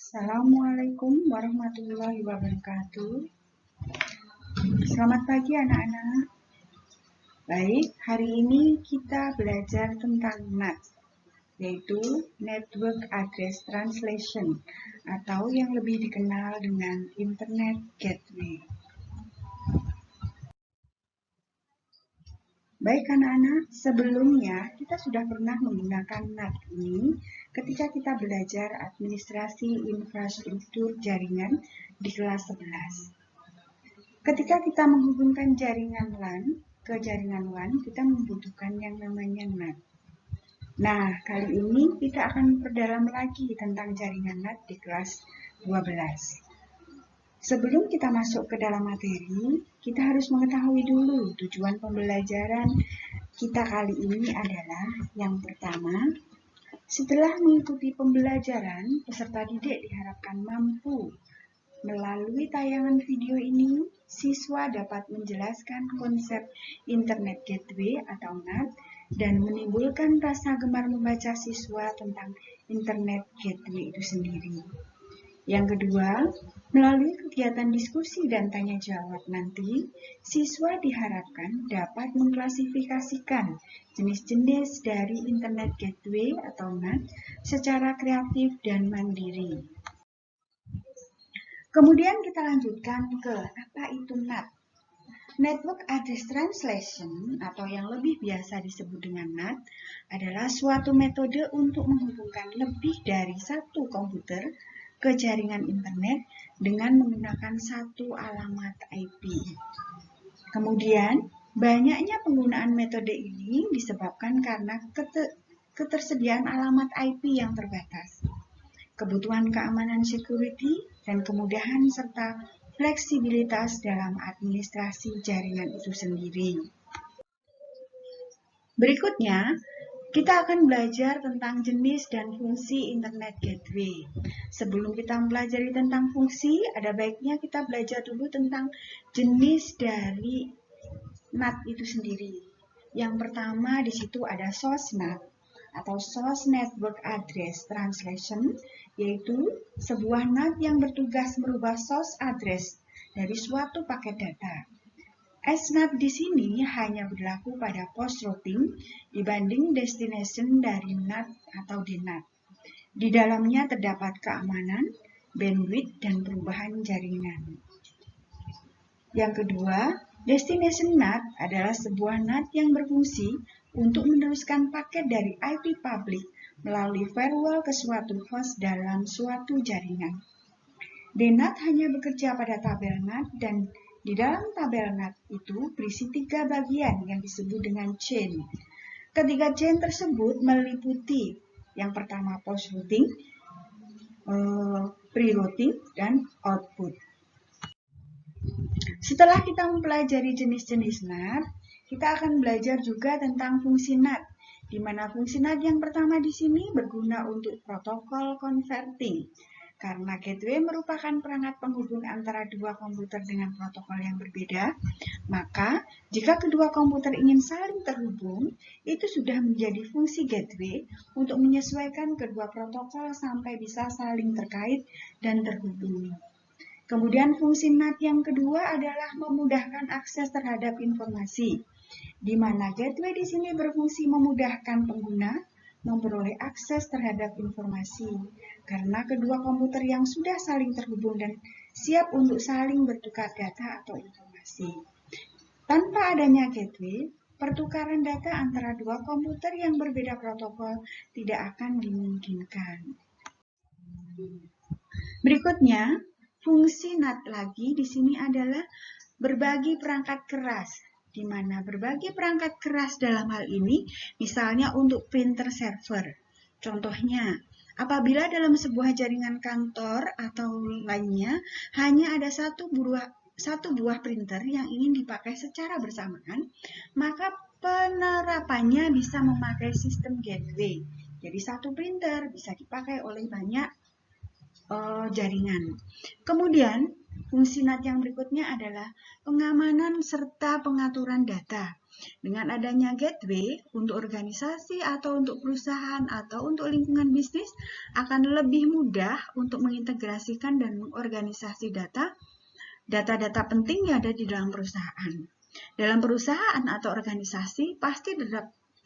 Assalamualaikum warahmatullahi wabarakatuh. Selamat pagi anak-anak. Baik, hari ini kita belajar tentang NAT, yaitu Network Address Translation, atau yang lebih dikenal dengan Internet Gateway. Baik anak-anak, sebelumnya kita sudah pernah menggunakan NAT ini ketika kita belajar administrasi infrastruktur jaringan di kelas 11. Ketika kita menghubungkan jaringan LAN ke jaringan WAN, kita membutuhkan yang namanya NAT. Nah, kali ini kita akan memperdalam lagi tentang jaringan NAT di kelas 12. Sebelum kita masuk ke dalam materi, kita harus mengetahui dulu tujuan pembelajaran kita kali ini adalah yang pertama, setelah mengikuti pembelajaran, peserta didik diharapkan mampu melalui tayangan video ini, siswa dapat menjelaskan konsep Internet Gateway atau NAT dan menimbulkan rasa gemar membaca siswa tentang Internet Gateway itu sendiri. Yang kedua, melalui kegiatan diskusi dan tanya jawab nanti, siswa diharapkan dapat mengklasifikasikan jenis-jenis dari Internet Gateway atau NAT secara kreatif dan mandiri. Kemudian kita lanjutkan ke apa itu NAT. Network Address Translation atau yang lebih biasa disebut dengan NAT adalah suatu metode untuk menghubungkan lebih dari satu komputer ke jaringan internet dengan menggunakan satu alamat IP. Kemudian, banyaknya penggunaan metode ini disebabkan karena ketersediaan alamat IP yang terbatas, kebutuhan keamanan security, dan kemudahan serta fleksibilitas dalam administrasi jaringan itu sendiri. Berikutnya, kita akan belajar tentang jenis dan fungsi Internet Gateway. Sebelum kita mempelajari tentang fungsi, ada baiknya kita belajar dulu tentang jenis dari NAT itu sendiri. Yang pertama di situ ada source NAT atau Source Network Address Translation, yaitu sebuah NAT yang bertugas merubah source address dari suatu paket data. SNAT di sini hanya berlaku pada post routing dibanding destination dari NAT atau DNAT. Di dalamnya terdapat keamanan, bandwidth, dan perubahan jaringan. Yang kedua, destination NAT adalah sebuah NAT yang berfungsi untuk meneruskan paket dari IP public melalui firewall ke suatu host dalam suatu jaringan. DNAT hanya bekerja pada tabel NAT dan di dalam tabel NAT itu berisi 3 bagian yang disebut dengan chain. Ketiga chain tersebut meliputi yang pertama post routing, pre-routing, dan output. Setelah kita mempelajari jenis-jenis NAT, kita akan belajar juga tentang fungsi NAT, di mana fungsi NAT yang pertama di sini berguna untuk protokol converting. Karena gateway merupakan perangkat penghubung antara dua komputer dengan protokol yang berbeda, maka jika kedua komputer ingin saling terhubung, itu sudah menjadi fungsi gateway untuk menyesuaikan kedua protokol sampai bisa saling terkait dan terhubung. Kemudian fungsi NAT yang kedua adalah memudahkan akses terhadap informasi, di mana gateway di sini berfungsi memudahkan pengguna memperoleh akses terhadap informasi, karena kedua komputer yang sudah saling terhubung dan siap untuk saling bertukar data atau informasi. Tanpa adanya gateway, pertukaran data antara dua komputer yang berbeda protokol tidak akan dimungkinkan. Berikutnya, fungsi NAT lagi di sini adalah berbagi perangkat keras, di mana berbagi perangkat keras dalam hal ini misalnya untuk printer server. Contohnya, apabila dalam sebuah jaringan kantor atau lainnya hanya ada satu buah printer yang ingin dipakai secara bersamaan, maka penerapannya bisa memakai sistem gateway. Jadi satu printer bisa dipakai oleh banyak jaringan. Kemudian Fungsi NAT yang berikutnya adalah pengamanan serta pengaturan data. Dengan adanya gateway untuk organisasi atau untuk perusahaan atau untuk lingkungan bisnis akan lebih mudah untuk mengintegrasikan dan mengorganisasi data-data penting yang ada di dalam perusahaan. Dalam perusahaan atau organisasi pasti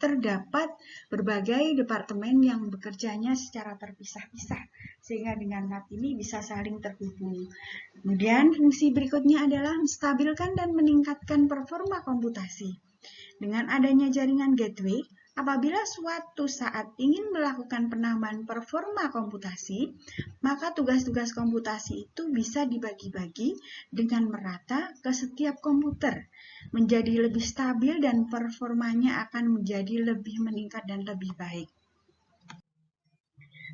terdapat berbagai departemen yang bekerjanya secara terpisah-pisah, sehingga dengan NAT ini bisa saling terhubung. Kemudian fungsi berikutnya adalah menstabilkan dan meningkatkan performa komputasi. Dengan adanya jaringan gateway, apabila suatu saat ingin melakukan penambahan performa komputasi, maka tugas-tugas komputasi itu bisa dibagi-bagi dengan merata ke setiap komputer, menjadi lebih stabil dan performanya akan menjadi lebih meningkat dan lebih baik.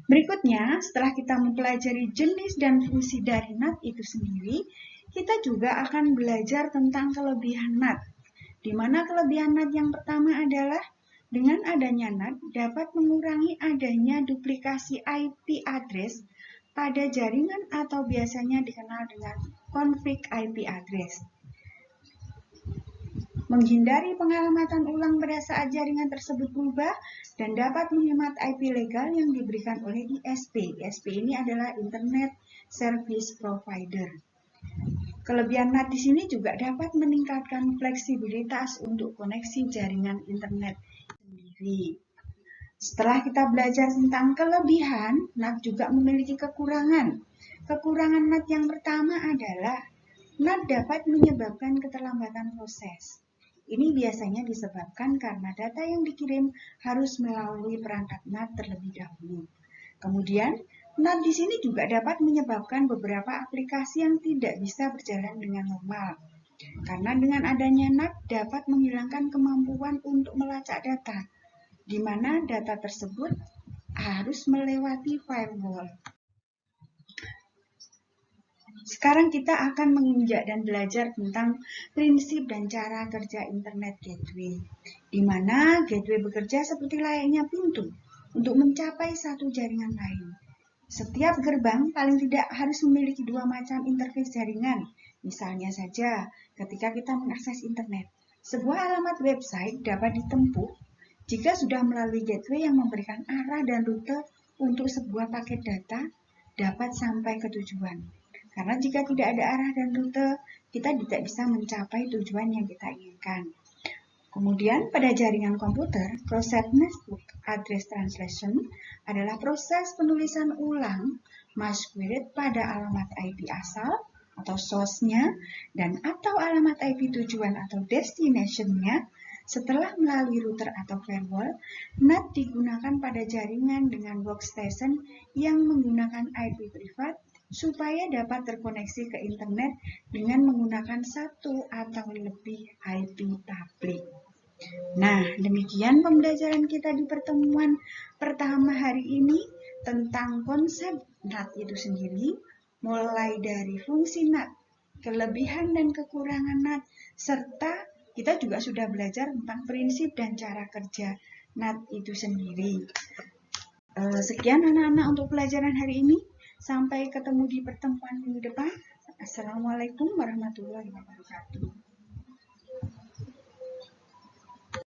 Berikutnya, setelah kita mempelajari jenis dan fungsi dari NAT itu sendiri, kita juga akan belajar tentang kelebihan NAT. Di mana kelebihan NAT yang pertama adalah dengan adanya NAT dapat mengurangi adanya duplikasi IP address pada jaringan atau biasanya dikenal dengan konflik IP address. Menghindari pengalamatan ulang pada saat jaringan tersebut berubah dan dapat menghemat IP legal yang diberikan oleh ISP. ISP ini adalah Internet Service Provider. Kelebihan NAT di sini juga dapat meningkatkan fleksibilitas untuk koneksi jaringan internet sendiri. Setelah kita belajar tentang kelebihan, NAT juga memiliki kekurangan. Kekurangan NAT yang pertama adalah NAT dapat menyebabkan keterlambatan proses. Ini biasanya disebabkan karena data yang dikirim harus melalui perangkat NAT terlebih dahulu. Kemudian, NAT di sini juga dapat menyebabkan beberapa aplikasi yang tidak bisa berjalan dengan normal. Karena dengan adanya NAT dapat menghilangkan kemampuan untuk melacak data, di mana data tersebut harus melewati firewall. Sekarang kita akan menginjak dan belajar tentang prinsip dan cara kerja Internet Gateway, di mana gateway bekerja seperti layaknya pintu untuk mencapai satu jaringan lain. Setiap gerbang paling tidak harus memiliki dua macam interface jaringan. Misalnya saja, ketika kita mengakses internet, sebuah alamat website dapat ditempuh jika sudah melalui gateway yang memberikan arah dan rute untuk sebuah paket data dapat sampai ke tujuan. Karena jika tidak ada arah dan rute, kita tidak bisa mencapai tujuan yang kita inginkan. Kemudian pada jaringan komputer, proses network address translation adalah proses penulisan ulang masquerade pada alamat IP asal atau source-nya dan atau alamat IP tujuan atau destination-nya setelah melalui router atau firewall. NAT digunakan pada jaringan dengan workstation yang menggunakan IP privat supaya dapat terkoneksi ke internet dengan menggunakan satu atau lebih IP publik. Nah, demikian pembelajaran kita di pertemuan pertama hari ini tentang konsep NAT itu sendiri, mulai dari fungsi NAT, kelebihan dan kekurangan NAT, serta kita juga sudah belajar tentang prinsip dan cara kerja NAT itu sendiri. Sekian anak-anak untuk pelajaran hari ini. Sampai ketemu di pertemuan minggu depan. Assalamualaikum warahmatullahi wabarakatuh.